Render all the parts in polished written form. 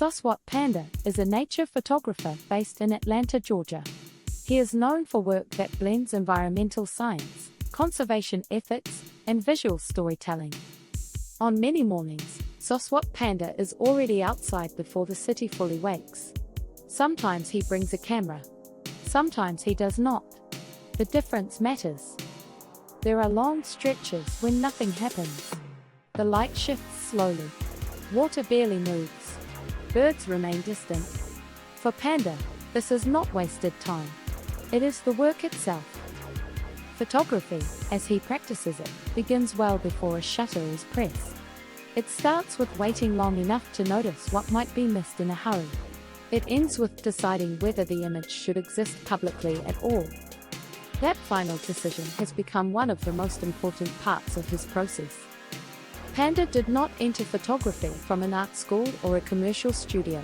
Saswat Panda is a nature photographer based in Atlanta, Georgia. He is known for work that blends environmental science, conservation ethics, and visual storytelling. On many mornings, Saswat Panda is already outside before the city fully wakes. Sometimes he brings a camera. Sometimes he does not. The difference matters. There are long stretches when nothing happens. The light shifts slowly. Water barely moves. Birds remain distant. For Panda, this is not wasted time. It is the work itself. Photography, as he practices it, begins well before a shutter is pressed. It starts with waiting long enough to notice what might be missed in a hurry. It ends with deciding whether the image should exist publicly at all. That final decision has become one of the most important parts of his process. Panda did not enter photography from an art school or a commercial studio.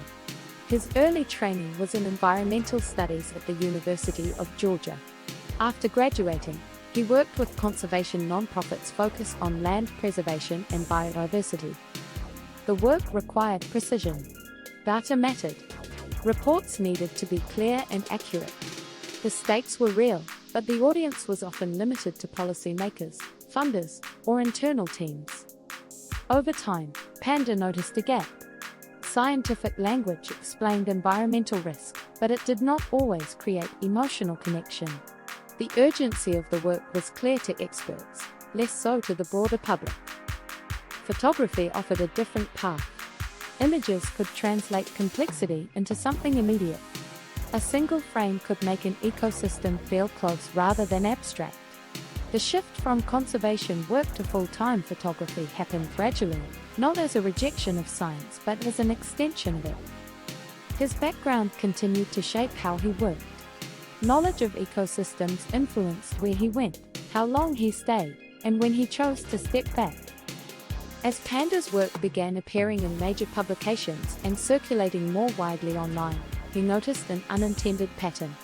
His early training was in environmental studies at the University of Georgia. After graduating, he worked with conservation nonprofits focused on land preservation and biodiversity. The work required precision. Data mattered. Reports needed to be clear and accurate. The stakes were real, but the audience was often limited to policymakers, funders, or internal teams. Over time, Panda noticed a gap. Scientific language explained environmental risk, but it did not always create emotional connection. The urgency of the work was clear to experts, less so to the broader public. Photography offered a different path. Images could translate complexity into something immediate. A single frame could make an ecosystem feel close rather than abstract. The shift from conservation work to full-time photography happened gradually, not as a rejection of science but as an extension of it. His background continued to shape how he worked. Knowledge of ecosystems influenced where he went, how long he stayed, and when he chose to step back. As Panda's work began appearing in major publications and circulating more widely online, he noticed an unintended pattern.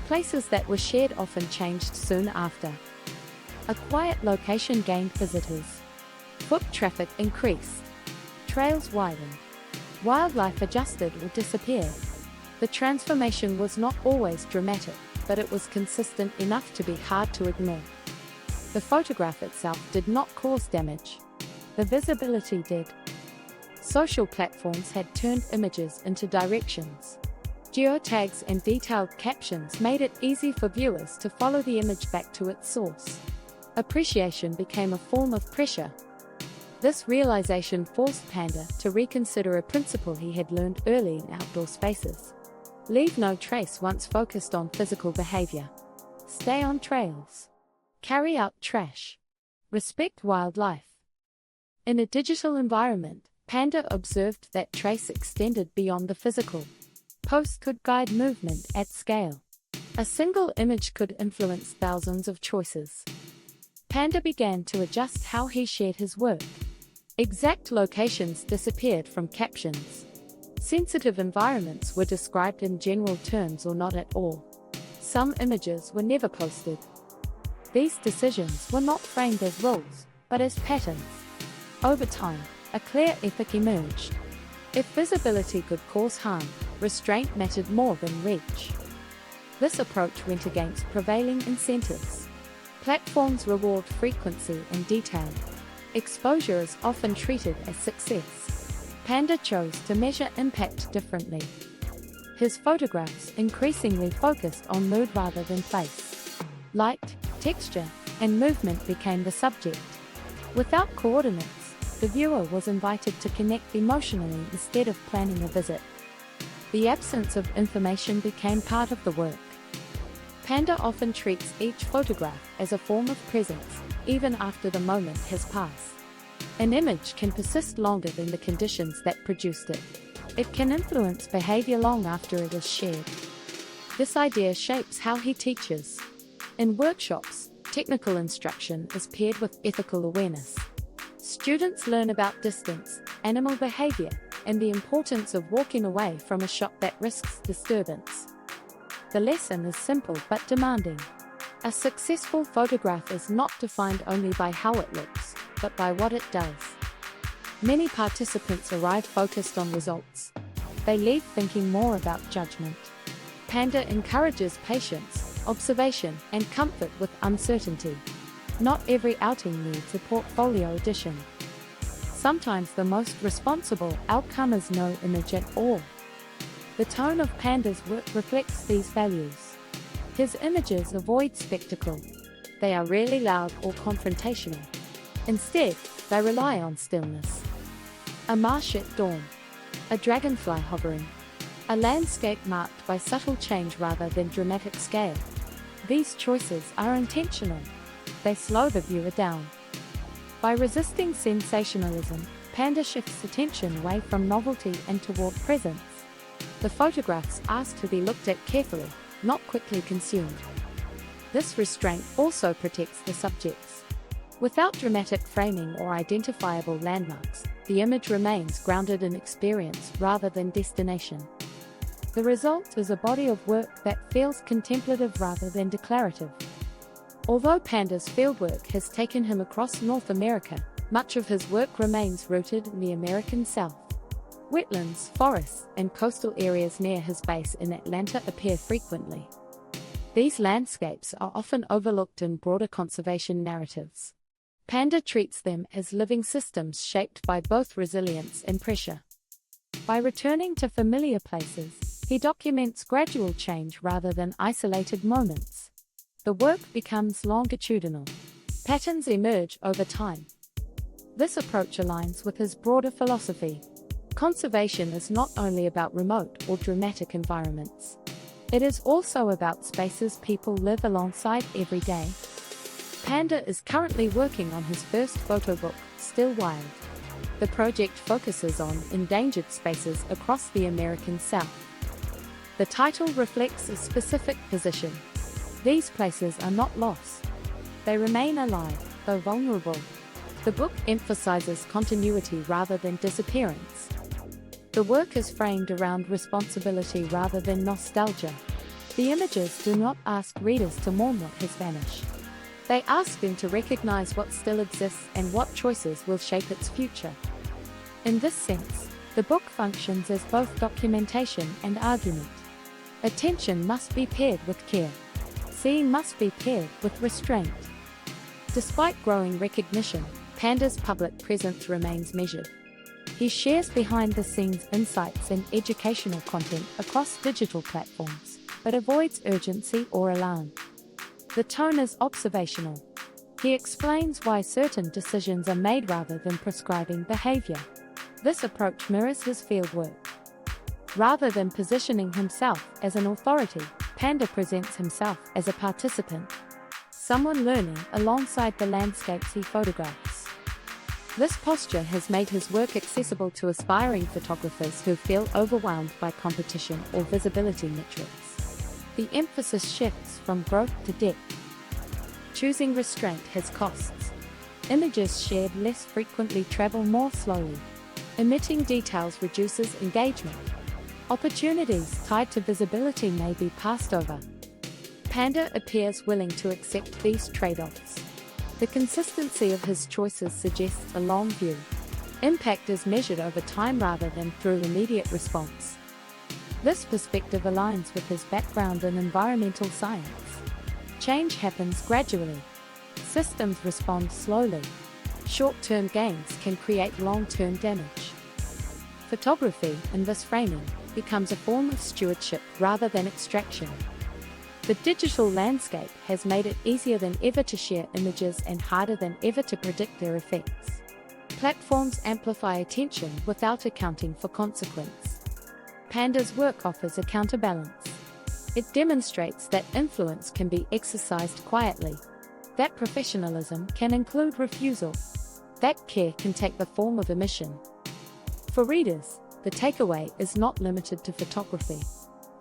Places that were shared often changed soon after. A quiet location gained visitors. Foot traffic increased. Trails widened. Wildlife adjusted or disappeared. The transformation was not always dramatic, but it was consistent enough to be hard to ignore. The photograph itself did not cause damage. The visibility did. Social platforms had turned images into directions. Geotags and detailed captions made it easy for viewers to follow the image back to its source. Appreciation became a form of pressure. This realization forced Panda to reconsider a principle he had learned early in outdoor spaces. Leave no trace once focused on physical behavior. Stay on trails. Carry out trash. Respect wildlife. In a digital environment, Panda observed that trace extended beyond the physical. Posts could guide movement at scale. A single image could influence thousands of choices. Panda began to adjust how he shared his work. Exact locations disappeared from captions. Sensitive environments were described in general terms or not at all. Some images were never posted. These decisions were not framed as rules, but as patterns. Over time, a clear ethic emerged. If visibility could cause harm, restraint mattered more than reach. This approach went against prevailing incentives. Platforms reward frequency and detail. Exposure is often treated as success. Panda chose to measure impact differently. His photographs increasingly focused on mood rather than place. Light, texture, and movement became the subject. Without coordinates, the viewer was invited to connect emotionally instead of planning a visit. The absence of information became part of the work. Panda often treats each photograph as a form of presence, even after the moment has passed. An image can persist longer than the conditions that produced it. It can influence behavior long after it is shared. This idea shapes how he teaches. In workshops, technical instruction is paired with ethical awareness. Students learn about distance, animal behavior, and the importance of walking away from a shot that risks disturbance. The lesson is simple but demanding. A successful photograph is not defined only by how it looks, but by what it does. Many participants arrive focused on results. they leave thinking more about judgment. Panda encourages patience, observation, and comfort with uncertainty. Not every outing needs a portfolio addition. Sometimes the most responsible outcome is no image at all. The tone of Panda's work reflects these values. His images avoid spectacle. They are rarely loud or confrontational. Instead, they rely on stillness. A marsh at dawn. A dragonfly hovering. A landscape marked by subtle change rather than dramatic scale. These choices are intentional. They slow the viewer down. By resisting sensationalism, Panda shifts attention away from novelty and toward presence. The photographs ask to be looked at carefully, not quickly consumed. This restraint also protects the subjects. Without dramatic framing or identifiable landmarks, the image remains grounded in experience rather than destination. The result is a body of work that feels contemplative rather than declarative. Although Panda's fieldwork has taken him across North America, much of his work remains rooted in the American South. Wetlands, forests, and coastal areas near his base in Atlanta appear frequently. These landscapes are often overlooked in broader conservation narratives. Panda treats them as living systems shaped by both resilience and pressure. By returning to familiar places, he documents gradual change rather than isolated moments. The work becomes longitudinal. Patterns emerge over time. This approach aligns with his broader philosophy. Conservation is not only about remote or dramatic environments. It is also about spaces people live alongside every day. Panda is currently working on his first photo book, Still Wild. The project focuses on endangered spaces across the American South. The title reflects a specific position. These places are not lost. They remain alive, though vulnerable. The book emphasizes continuity rather than disappearance. The work is framed around responsibility rather than nostalgia. The images do not ask readers to mourn what has vanished. They ask them to recognize what still exists and what choices will shape its future. In this sense, the book functions as both documentation and argument. Attention must be paired with care. Seeing must be paired with restraint. Despite growing recognition, Panda's public presence remains measured. He shares behind-the-scenes insights and educational content across digital platforms, but avoids urgency or alarm. The tone is observational. He explains why certain decisions are made rather than prescribing behavior. This approach mirrors his fieldwork. Rather than positioning himself as an authority, Panda presents himself as a participant, someone learning alongside the landscapes he photographs. This posture has made his work accessible to aspiring photographers who feel overwhelmed by competition or visibility metrics. The emphasis shifts from growth to depth. Choosing restraint has costs. Images shared less frequently travel more slowly. Omitting details reduces engagement. Opportunities tied to visibility may be passed over. Panda appears willing to accept these trade-offs. The consistency of his choices suggests a long view. Impact is measured over time rather than through immediate response. This perspective aligns with his background in environmental science. Change happens gradually. Systems respond slowly. Short-term gains can create long-term damage. Photography, in this framing, becomes a form of stewardship rather than extraction. The digital landscape has made it easier than ever to share images and harder than ever to predict their effects. Platforms amplify attention without accounting for consequence. Panda's work offers a counterbalance. It demonstrates that influence can be exercised quietly, that professionalism can include refusal, that care can take the form of omission. For readers, the takeaway is not limited to photography.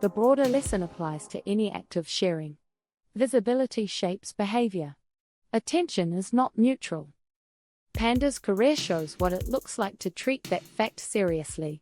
The broader lesson applies to any act of sharing. Visibility shapes behavior. Attention is not neutral. Panda's career shows what it looks like to treat that fact seriously.